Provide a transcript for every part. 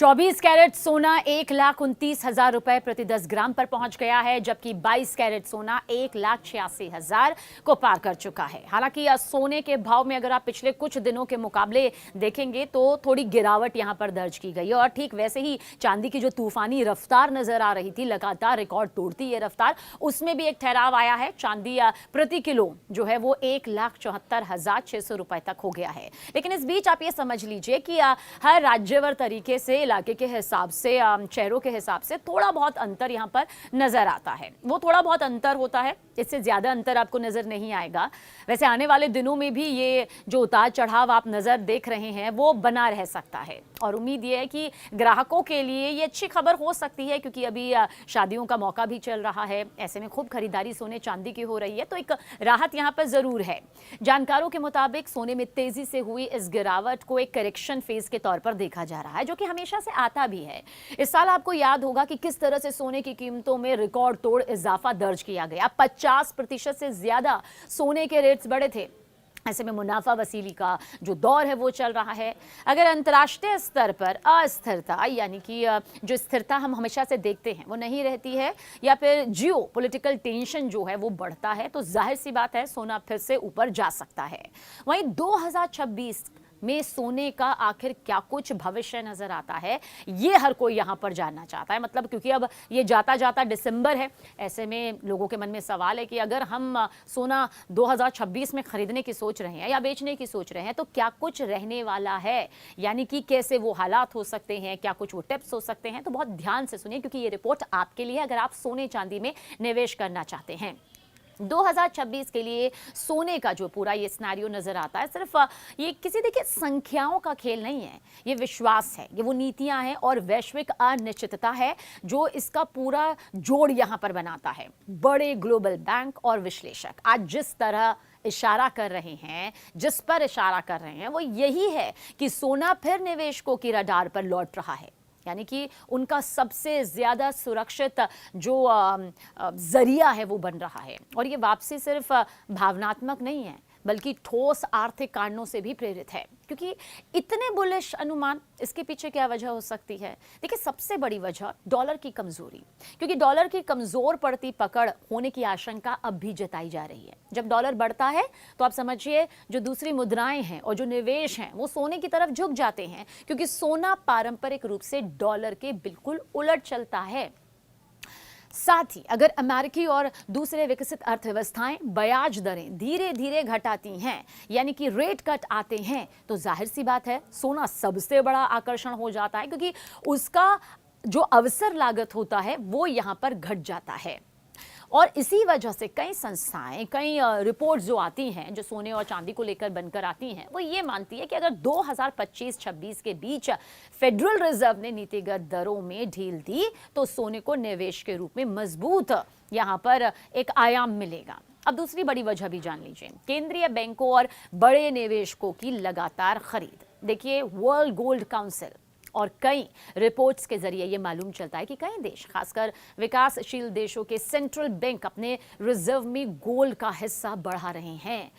24 carat सोना 1,29,000 रुपए प्रति 10 ग्राम पर पहुंच गया है, जबकि 22 कैरेट सोना 1,86,000 को पार कर चुका है। हालांकि सोने के भाव में अगर आप पिछले कुछ दिनों के मुकाबले देखेंगे तो थोड़ी गिरावट यहां पर दर्ज की गई है और ठीक वैसे ही चांदी की जो तूफानी रफ्तार नजर आ रही थी, लगातार रिकॉर्ड तोड़ती ये रफ्तार, उसमें भी एक ठहराव आया है। चांदी प्रति किलो जो है वो 1,74,600 रुपए तक हो गया है। लेकिन इस बीच आप ये समझ लीजिए कि हर राज्यवर तरीके से, इलाके के हिसाब से, शहरों के हिसाब से थोड़ा बहुत अंतर यहां पर नजर आता है। वो थोड़ा बहुत अंतर होता है, इससे ज्यादा अंतर आपको नजर नहीं आएगा। वैसे आने वाले दिनों में भी ये जो उतार चढ़ाव आप नजर देख रहे हैं वो बना रह सकता है और उम्मीद ये है कि ग्राहकों के लिए ये अच्छी खबर हो सकती है, क्योंकि अभी शादियों का मौका भी चल रहा है। ऐसे में खूब खरीदारी सोने चांदी की हो रही है, तो एक राहत यहां पर जरूर है। जानकारों के मुताबिक सोने में तेजी से हुई इस गिरावट को एक करेक्शन फेज के तौर पर देखा जा रहा है, जो कि हमेशा से आता भी है। इस साल आपको याद होगा कि किस तरह से सोने की कीमतों में रिकॉर्ड तोड़ इजाफा दर्ज किया गया। 50% से ज्यादा सोने के रेट्स बढ़े थे। ऐसे में मुनाफा वसूली का जो दौर है वो चल रहा है। अगर अंतर्राष्ट्रीय स्तर पर अस्थिरता, यानी कि जो स्थिरता हम हमेशा से देखते हैं वो नहीं रहती है, या फिर जियो पॉलिटिकल टेंशन जो है वो बढ़ता है, तो जाहिर सी बात है सोना फिर से ऊपर जा सकता है। वहीं 2026 में सोने का आखिर क्या कुछ भविष्य नजर आता है, ये हर कोई यहां पर जानना चाहता है। मतलब क्योंकि अब ये जाता जाता दिसंबर है, ऐसे में लोगों के मन में सवाल है कि अगर हम सोना 2026 में खरीदने की सोच रहे हैं या बेचने की सोच रहे हैं तो क्या कुछ रहने वाला है, यानी कि कैसे वो हालात हो सकते हैं, क्या कुछ वो टिप्स हो सकते हैं। तो बहुत ध्यान से सुनिए, क्योंकि ये रिपोर्ट आपके लिए, अगर आप सोने चांदी में निवेश करना चाहते हैं। 2026 के लिए सोने का जो पूरा ये सिनेरियो नजर आता है, सिर्फ ये किसी देखिए संख्याओं का खेल नहीं है, ये विश्वास है, ये वो नीतियां हैं और वैश्विक अनिश्चितता है जो इसका पूरा जोड़ यहां पर बनाता है। बड़े ग्लोबल बैंक और विश्लेषक आज जिस तरह इशारा कर रहे हैं, जिस पर इशारा कर रहे हैं, वो यही है कि सोना फिर निवेशकों की रडार पर लौट रहा है। यानी कि उनका सबसे ज्यादा सुरक्षित जो जरिया है वो बन रहा है। और ये वापसी सिर्फ भावनात्मक नहीं है, बल्कि ठोस आर्थिक कारणों से भी प्रेरित है। क्योंकि इतने बुलिश अनुमान, इसके पीछे क्या वजह हो सकती है? देखिए, सबसे बड़ी वजह डॉलर की कमजोरी, क्योंकि डॉलर की कमजोर पड़ती पकड़ होने की आशंका अब भी जताई जा रही है। जब डॉलर बढ़ता है तो आप समझिए जो दूसरी मुद्राएं हैं और जो निवेश हैं वो सोने की तरफ झुक जाते हैं, क्योंकि सोना पारंपरिक रूप से डॉलर के बिल्कुल उलट चलता है। साथ ही अगर अमेरिकी और दूसरे विकसित अर्थव्यवस्थाएं ब्याज दरें धीरे धीरे घटाती हैं, यानी कि रेट कट आते हैं, तो जाहिर सी बात है सोना सबसे बड़ा आकर्षण हो जाता है, क्योंकि उसका जो अवसर लागत होता है वो यहां पर घट जाता है। और इसी वजह से कई संस्थाएं, कई रिपोर्ट्स जो आती हैं, जो सोने और चांदी को लेकर बनकर आती हैं, वो ये मानती है कि अगर 2025-26 के बीच फेडरल रिजर्व ने नीतिगत दरों में ढील दी तो सोने को निवेश के रूप में मजबूत यहां पर एक आयाम मिलेगा। अब दूसरी बड़ी वजह भी जान लीजिए, केंद्रीय बैंकों और बड़े निवेशकों की लगातार खरीद। देखिए, वर्ल्ड गोल्ड काउंसिल और कई रिपोर्ट्स के जरिए ये मालूम चलता है कि कई देश, खासकर विकासशील देशों के सेंट्रल बैंक अपने रिजर्व में गोल्ड का हिस्सा बढ़ा रहे हैं।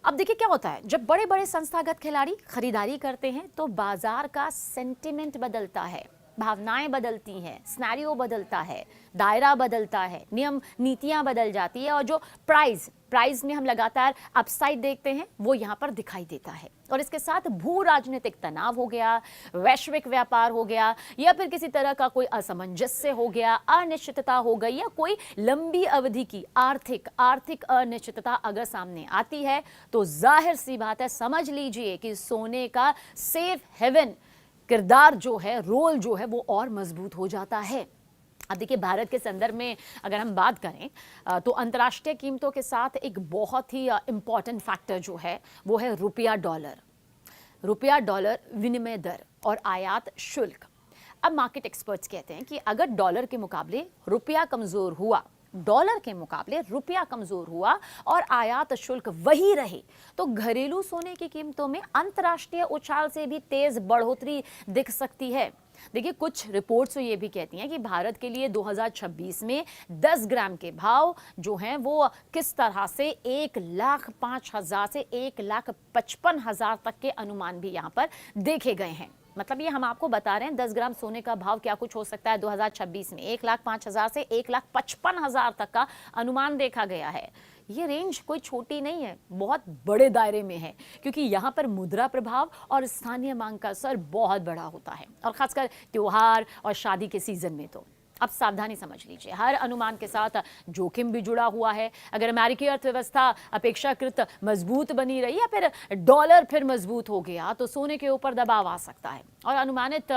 अब देखिए क्या होता है, जब बड़े बड़े संस्थागत खिलाड़ी खरीदारी करते हैं तो बाजार का सेंटिमेंट बदलता है, भावनाएं बदलती हैं, सिनेरियो बदलता है, दायरा बदलता है, नियम नीतियां बदल जाती है और जो प्राइस में हम लगातार अपसाइड देखते हैं वो यहां पर दिखाई देता है। और इसके साथ भू राजनीतिक तनाव हो गया, वैश्विक व्यापार हो गया, या फिर किसी तरह का कोई असमंजस्य हो गया, अनिश्चितता हो गई, या कोई लंबी अवधि की आर्थिक अनिश्चितता अगर सामने आती है तो जाहिर सी बात है, समझ लीजिए कि सोने का सेफ हेवन किरदार जो है, रोल जो है, वो और मजबूत हो जाता है। अब देखिए, भारत के संदर्भ में अगर हम बात करें तो अंतर्राष्ट्रीय कीमतों के साथ एक बहुत ही इंपॉर्टेंट फैक्टर जो है वो है रुपया डॉलर विनिमय दर और आयात शुल्क। अब मार्केट एक्सपर्ट्स कहते हैं कि अगर डॉलर के मुकाबले रुपया कमजोर हुआ और आयात शुल्क वही रहे तो घरेलू सोने की कीमतों में अंतर्राष्ट्रीय उछाल से भी तेज बढ़ोतरी दिख सकती है। देखिए, कुछ रिपोर्ट्स तो ये भी कहती हैं कि भारत के लिए 2026 में 10 ग्राम के भाव जो हैं वो किस तरह से 1,05,000 से 1,55,000 तक के अनुमान भी यहाँ पर देखे गए हैं। मतलब ये हम आपको बता रहे हैं 10 ग्राम सोने का भाव क्या कुछ हो सकता है 2026 में। 1,05,000 से 1,55,000 तक का अनुमान देखा गया है। ये रेंज कोई छोटी नहीं है, बहुत बड़े दायरे में है, क्योंकि यहाँ पर मुद्रा प्रभाव और स्थानीय मांग का असर बहुत बड़ा होता है, और खासकर त्योहार और शादी के सीजन में तो। अब सावधानी समझ लीजिए, हर अनुमान के साथ जोखिम भी जुड़ा हुआ है। अगर अमेरिकी अर्थव्यवस्था अपेक्षाकृत मजबूत बनी रही या फिर डॉलर फिर मजबूत हो गया तो सोने के ऊपर दबाव आ सकता है और अनुमानित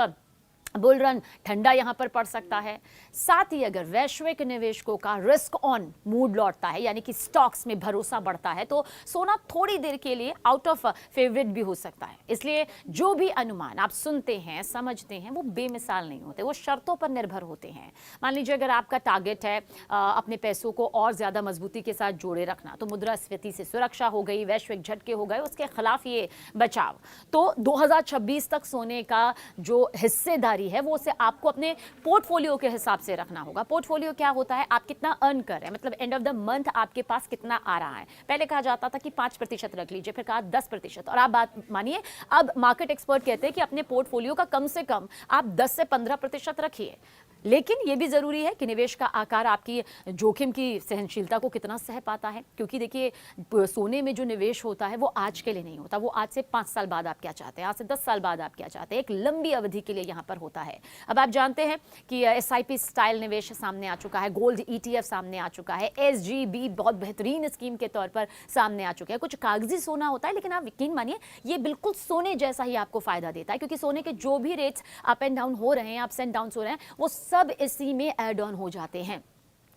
बुल रन ठंडा यहां पर पड़ सकता है। साथ ही अगर वैश्विक निवेशकों का रिस्क ऑन मूड लौटता है, यानी कि स्टॉक्स में भरोसा बढ़ता है, तो सोना थोड़ी देर के लिए आउट ऑफ फेवरेट भी हो सकता है। इसलिए जो भी अनुमान आप सुनते हैं, समझते हैं, वो बेमिसाल नहीं होते, वो शर्तों पर निर्भर होते हैं। मान लीजिए अगर आपका टारगेट है अपने पैसों को और ज्यादा मजबूती के साथ जोड़े रखना, तो मुद्रास्फीति से सुरक्षा हो गई, वैश्विक झटके हो गए, उसके खिलाफ ये बचाव, तो 2026 तक सोने का जो हिस्सेदारी है वो उसे आपको अपने पोर्टफोलियो के हिसाब से रखना होगा। पोर्टफोलियो क्या होता है? आप कितना अर्न कर रहे हैं, मतलब एंड ऑफ द मंथ आपके पास कितना आ रहा है। पहले कहा जाता था कि 5% रख लीजिए, फिर कहा 10%, और आप बात मानिए अब मार्केट एक्सपर्ट कहते हैं कि अपने पोर्टफोलियो का कम से कम आप 10 से 15% रखिए। लेकिन यह भी जरूरी है कि निवेश का आकार आपकी जोखिम की सहनशीलता को कितना सह पाता है, क्योंकि देखिए सोने में जो निवेश होता है वो आज के लिए नहीं होता, वो आज से 5 साल बाद आप क्या चाहते हैं, आज से 10 साल बाद आप क्या चाहते हैं, एक लंबी अवधि के लिए यहां पर होता है। अब आप जानते हैं कि SIP स्टाइल निवेश सामने आ चुका है, गोल्ड ETF सामने आ चुका है, SGB बहुत बेहतरीन स्कीम के तौर पर सामने आ चुका है। कुछ कागजी सोना होता है, लेकिन आप यकीन मानिए ये बिल्कुल सोने जैसा ही आपको फायदा देता है, क्योंकि सोने के जो भी रेट्स अप एंड डाउन हो रहे हैं, अप्स एंड डाउन हो रहे हैं, वो सब इसी में ऐड ऑन हो जाते हैं।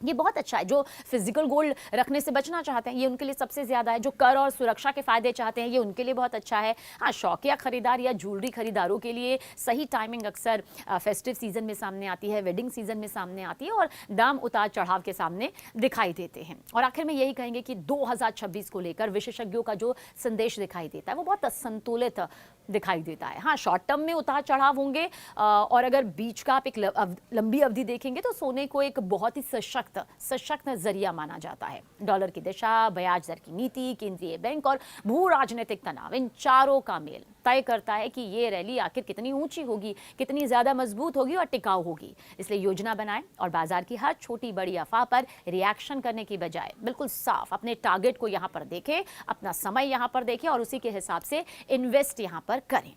ये बहुत अच्छा है। जो फिजिकल गोल्ड रखने से बचना चाहते हैं ये उनके लिए सबसे ज्यादा है। जो कर और सुरक्षा के फायदे चाहते हैं ये उनके लिए बहुत अच्छा है। हाँ, शौकिया खरीदार या ज्वेलरी खरीदारों के लिए सही टाइमिंग अक्सर फेस्टिव सीजन में सामने आती है, वेडिंग सीजन में सामने आती है, और दाम उतार चढ़ाव के सामने दिखाई देते हैं। और आखिर में यही कहेंगे कि 2026 को लेकर विशेषज्ञों का जो संदेश दिखाई देता है वो बहुत असंतुलित दिखाई देता है। हाँ, शॉर्ट टर्म में उतार चढ़ाव होंगे, और अगर बीच का आप एक लंबी अवधि देखेंगे तो सोने को एक बहुत ही सशक्त जरिया माना जाता है। डॉलर की दिशा, ब्याज दर की नीति, केंद्रीय बैंक और भू राजनीतिक तनाव, इन चारों का मेल तय करता है कि ये रैली आखिर कितनी ऊंची होगी, कितनी ज्यादा मजबूत होगी और टिकाऊ होगी। इसलिए योजना बनाएं और बाजार की हर छोटी बड़ी अफवाह पर रिएक्शन करने की बजाय बिल्कुल साफ अपने टारगेट को यहां पर देखें, अपना समय यहां पर देखें और उसी के हिसाब से इन्वेस्ट यहां पर करें।